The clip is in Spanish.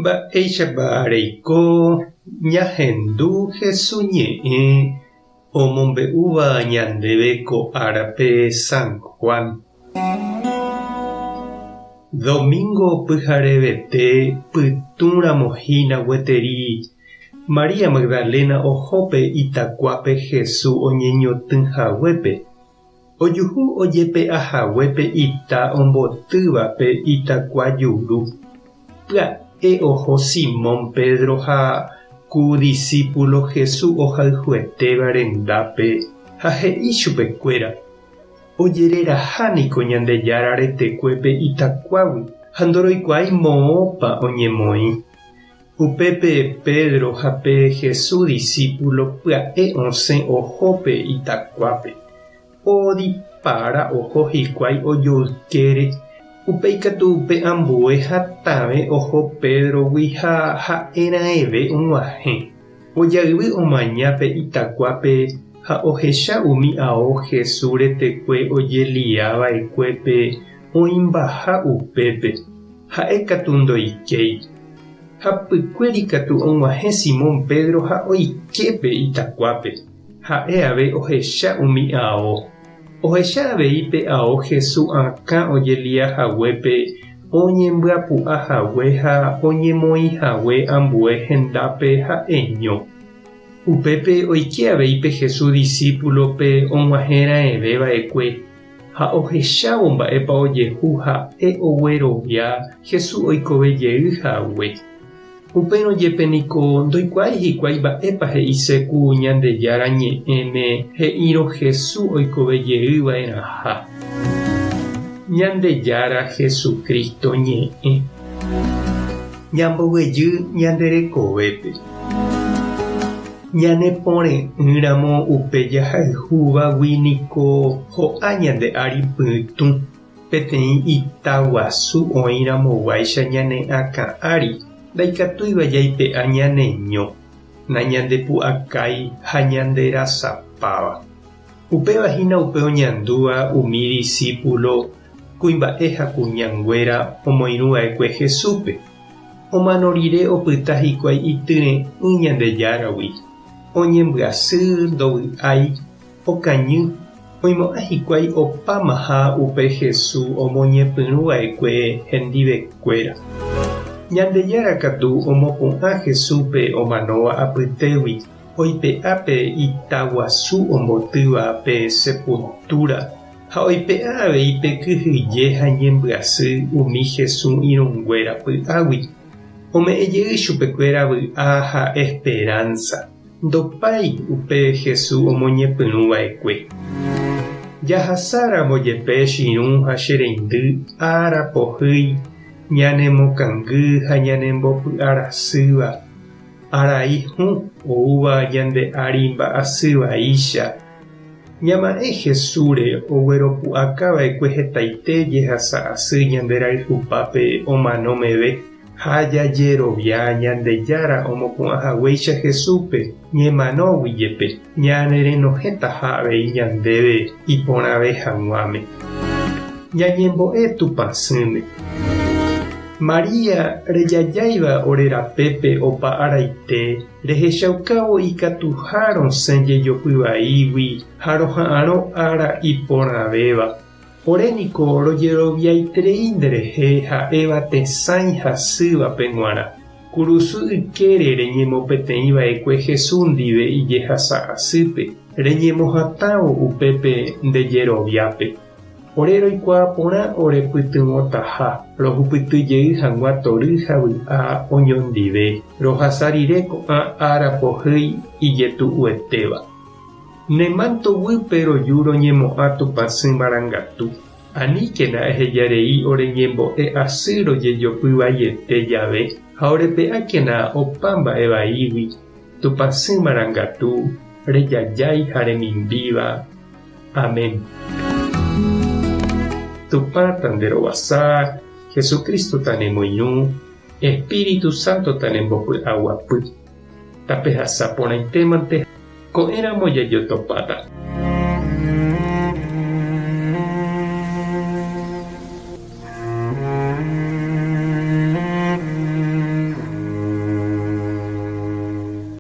Mba'éichapa reiko ñahendu Jesús ñe'ẽ omombe'úva ñandéve ko árape San Juan. Domingo pyharevete pytũramohína gueteri María Magdalena ohópe itakuápe Jesús oñeñotỹhaguépe. Ojuhu ojépe ahaguépe ita ombotývape itakua juru. Pya'e oho Simón Pedro ha ku discípulo Jesús ohayhuetéva rendápe ha he'i chupekuéra: ojererahániko Ñandejára retekuépe itakuágui ha ndoroikuaái moõpa oñemoĩ. Upépe Pedro hape Jesús discípulo pya'e osẽ ohópe itakuápe. Odipára oho hikuái ojoykére. Upéi katu upe ambue hatãve oho Pedrogui ha ha'erãeve og̃uahẽ. Ojaývy omañápe itakuápe ha ohecha umi ao Jesús retekue ojeliava'ekuépe oĩmbaha upépe. Ha'e katu ndoikéi. Ha pykuéri katu og̃uahẽ Simón Pedro ha oikepe itakuápe. Ha'e ave ohecha umi ao. Ohecha aveípe ao Jesús akã ojeliahaguépe oñembyapy'ahague ha oñemoĩhague ambue hendápe ha'eño. Upépe oike aveípe Jesús discípulope og̃uahẽra'eveva'ekue ha ohechávo mba'épa ojehu ha'e oguerovia Jesús oikovejeyhague. Upérõ jépéniko ndoikuaái hikuái mba'épa he'iséku Ñandejára ñe'ẽme he'írõ Jesús oikovejeýva'erãha. Ñandejára Jesukristo ñe'ẽ. Ñamboguejy ñanderekovépe. Ñaneporẽ'ỹramo upe jahayhúvagui niko ho'a ñande ári pytũ peteĩ itaguasu oĩramovaicha ñane akã'ári. Ndaikatúiva jaipe'a ñaneño, nañandepu'akái ha ñanderasapáva. Upevahína upe oñandúva umi discípulo kuimba'e ha kuñanguéra omoirũva'ekue Jesúspe. Omano rire opyta hikuái ityre'ỹ Ñandejáragui. Oñembyasy, ndovy'ái, okañy. Oimo'ã hikuái opámaha upe Jesús omoñepyrũva'ekue hendivekuéra. Ñandejára katu omopu'ã Jesúspe omanóva apytégui oipe'ápe itaguasu ombotýva pe sepultura ha oipe'a aveípe kyhyje ha ñembyasy umi Jesús irũnguéra py'águi. Ome'ẽjey chupekuéra vy'a ha esperanza. Ndopái upe Jesús omoñepyrũva'ekue. Jahasáramo jepe chirũ ha chereindy ára pohýi ñanemokangy ha ñanembopy'arasýva. Arai oúva ñande ári mba'asyvaícha. Ñama'ẽ Jesúre ogueropu'akava'ekue hetaite jehasa asy ñande rayhupápe omanomeve ha jajerovia Ñandejára omopu'ãhaguéicha Jesúspe ñemanógui jepe ñanerenohétaha avei ñandéve iporãve hag̃uáme. Ñañembo'e tupãsýme. María rejajáiva orerapépe opa araite rehechaukávo ikatuháro sẽjejopyvaígui ha roha'ãrõ ára iporãvéva. Oréniko rojeroviaiterei nderehe ha'éva tesãi hasývape g̃uarã. Kurusu ykére reñemopeteĩva'ekue Jesús ndive ijehasa asýpe reñemohatãvo upépe ndejeroviápe. Ore roikuaa porã orepytyvõtaha rohupytyjey hag̃ua tory ha vy'a oñondive rohasa rire ko'ã ára pohýi ijetu'uetéva. Nemantovýpe roju roñemo'ã tupãsy marangatu. Aníkena ehejarei oreñembo'e asy rojejopyvaiete jave ha orepe'ãkena opa mba'evaígui tupãsy marangatu rejajái ha remimbíva. Amén. Tupã tanderovasa, Jesucristo tanemoirũ, Espíritu Santo tanembopy'aguapy. Tapehasa porãitémante ko'ẽramo jajotopáta.